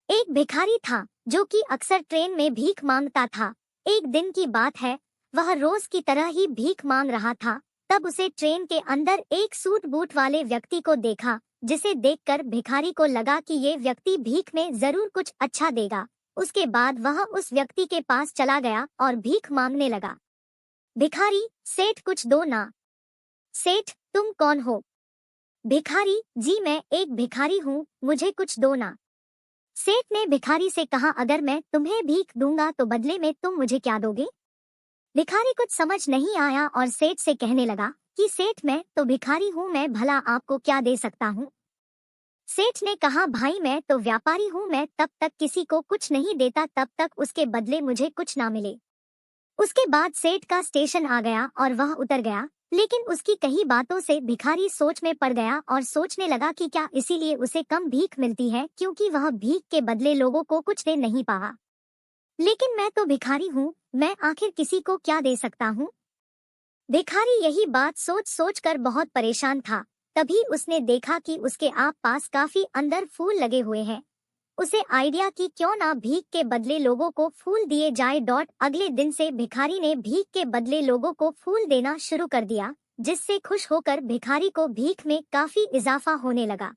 एक भिखारी था जो कि अक्सर ट्रेन में भीख मांगता था। एक दिन की बात है, वह रोज की तरह ही भीख मांग रहा था। तब उसे ट्रेन के अंदर एक सूट बूट वाले व्यक्ति को देखा, जिसे देखकर भिखारी को लगा कि ये व्यक्ति भीख में जरूर कुछ अच्छा देगा। उसके बाद वह उस व्यक्ति के पास चला गया और भीख मांगने लगा। भिखारी, सेठ कुछ दो ना। सेठ, तुम कौन हो? भिखारी, जी मैं एक भिखारी हूँ, मुझे कुछ दो ना। सेठ ने भिखारी से कहा, अगर मैं तुम्हें भीख दूंगा तो बदले में तुम मुझे क्या दोगे? भिखारी कुछ समझ नहीं आया और सेठ से कहने लगा कि सेठ मैं तो भिखारी हूँ, मैं भला आपको क्या दे सकता हूँ? सेठ ने कहा, भाई मैं तो व्यापारी हूँ, मैं तब तक किसी को कुछ नहीं देता तब तक उसके बदले मुझे कुछ ना मिले। उसके बाद सेठ का स्टेशन आ गया और वह उतर गया, लेकिन उसकी कही बातों से भिखारी सोच में पड़ गया और सोचने लगा कि क्या इसीलिए उसे कम भीख मिलती है क्योंकि वह भीख के बदले लोगों को कुछ दे नहीं पाया। लेकिन मैं तो भिखारी हूँ, मैं आखिर किसी को क्या दे सकता हूँ? भिखारी यही बात सोच सोच कर बहुत परेशान था। तभी उसने देखा कि उसके आप पास काफी अंदर फूल लगे हुए हैं। उसे आइडिया कि क्यों ना भीख के बदले लोगों को फूल दिए जाए। अगले दिन से भिखारी ने भीख के बदले लोगों को फूल देना शुरू कर दिया, जिससे खुश होकर भिखारी को भीख में काफी इजाफा होने लगा।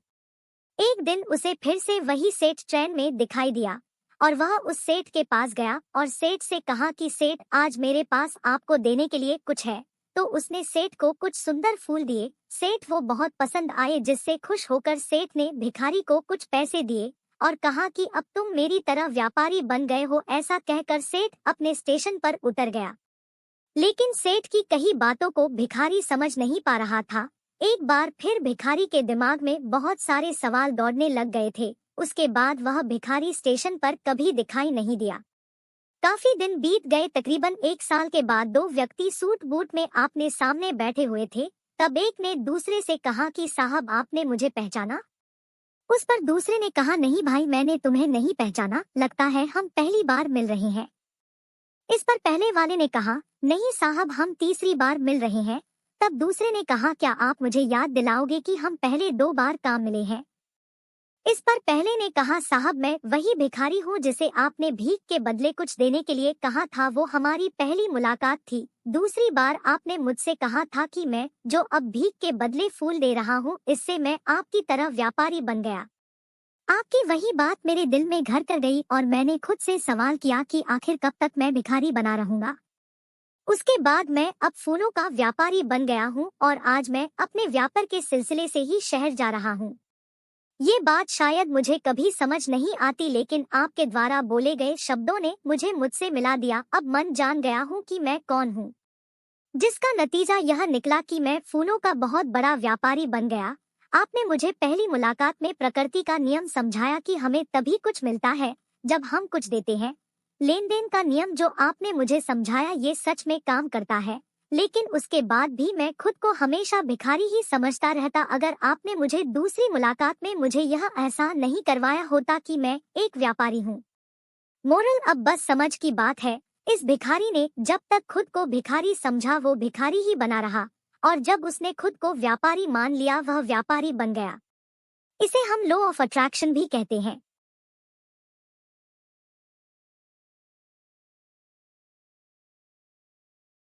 एक दिन उसे फिर से वही सेठ ट्रेन में दिखाई दिया और वह उस सेठ के पास गया और सेठ से कहा कि सेठ, आज मेरे पास आपको देने के लिए कुछ है। तो उसने सेठ को कुछ सुंदर फूल दिए। सेठ वो बहुत पसंद आए, जिससे खुश होकर सेठ ने भिखारी को कुछ पैसे दिए और कहा कि अब तुम मेरी तरह व्यापारी बन गए हो। ऐसा कहकर सेठ अपने स्टेशन पर उतर गया। लेकिन सेठ की कही बातों को भिखारी समझ नहीं पा रहा था। एक बार फिर भिखारी के दिमाग में बहुत सारे सवाल दौड़ने लग गए थे। उसके बाद वह भिखारी स्टेशन पर कभी दिखाई नहीं दिया। काफी दिन बीत गए। तकरीबन एक साल के बाद दो व्यक्ति सूट बूट में आमने सामने बैठे हुए थे। तब एक ने दूसरे से कहा कि साहब, आपने मुझे पहचाना? उस पर दूसरे ने कहा, नहीं भाई, मैंने तुम्हें नहीं पहचाना, लगता है हम पहली बार मिल रहे हैं। इस पर पहले वाले ने कहा, नहीं साहब, हम तीसरी बार मिल रहे हैं। तब दूसरे ने कहा, क्या आप मुझे याद दिलाओगे कि हम पहले 2 बार काम मिले हैं? इस पर पहले ने कहा, साहब मैं वही भिखारी हूँ जिसे आपने भीख के बदले कुछ देने के लिए कहा था, वो हमारी पहली मुलाकात थी। दूसरी बार आपने मुझसे कहा था कि मैं जो अब भीख के बदले फूल दे रहा हूँ, इससे मैं आपकी तरह व्यापारी बन गया। आपकी वही बात मेरे दिल में घर कर गई और मैंने खुद से सवाल किया कि आखिर कब तक मैं भिखारी बना रहूंगा। उसके बाद मैं अब फूलों का व्यापारी बन गया हूँ और आज मैं अपने व्यापार के सिलसिले से ही शहर जा रहा हूँ। ये बात शायद मुझे कभी समझ नहीं आती, लेकिन आपके द्वारा बोले गए शब्दों ने मुझे मुझसे मिला दिया। अब मन जान गया हूँ कि मैं कौन हूँ, जिसका नतीजा यह निकला कि मैं फूलों का बहुत बड़ा व्यापारी बन गया। आपने मुझे पहली मुलाकात में प्रकृति का नियम समझाया कि हमें तभी कुछ मिलता है जब हम कुछ देते हैं। लेन देन का नियम जो आपने मुझे समझाया, ये सच में काम करता है। लेकिन उसके बाद भी मैं खुद को हमेशा भिखारी ही समझता रहता। अगर आपने मुझे दूसरी मुलाकात में मुझे यह एहसास नहीं करवाया होता कि मैं एक व्यापारी हूँ। मोरल अब बस समझ की बात है। इस भिखारी ने जब तक खुद को भिखारी समझा, वो भिखारी ही बना रहा, और जब उसने खुद को व्यापारी मान लिया, वह व्यापारी बन गया। इसे हम लॉ ऑफ अट्रैक्शन भी कहते हैं।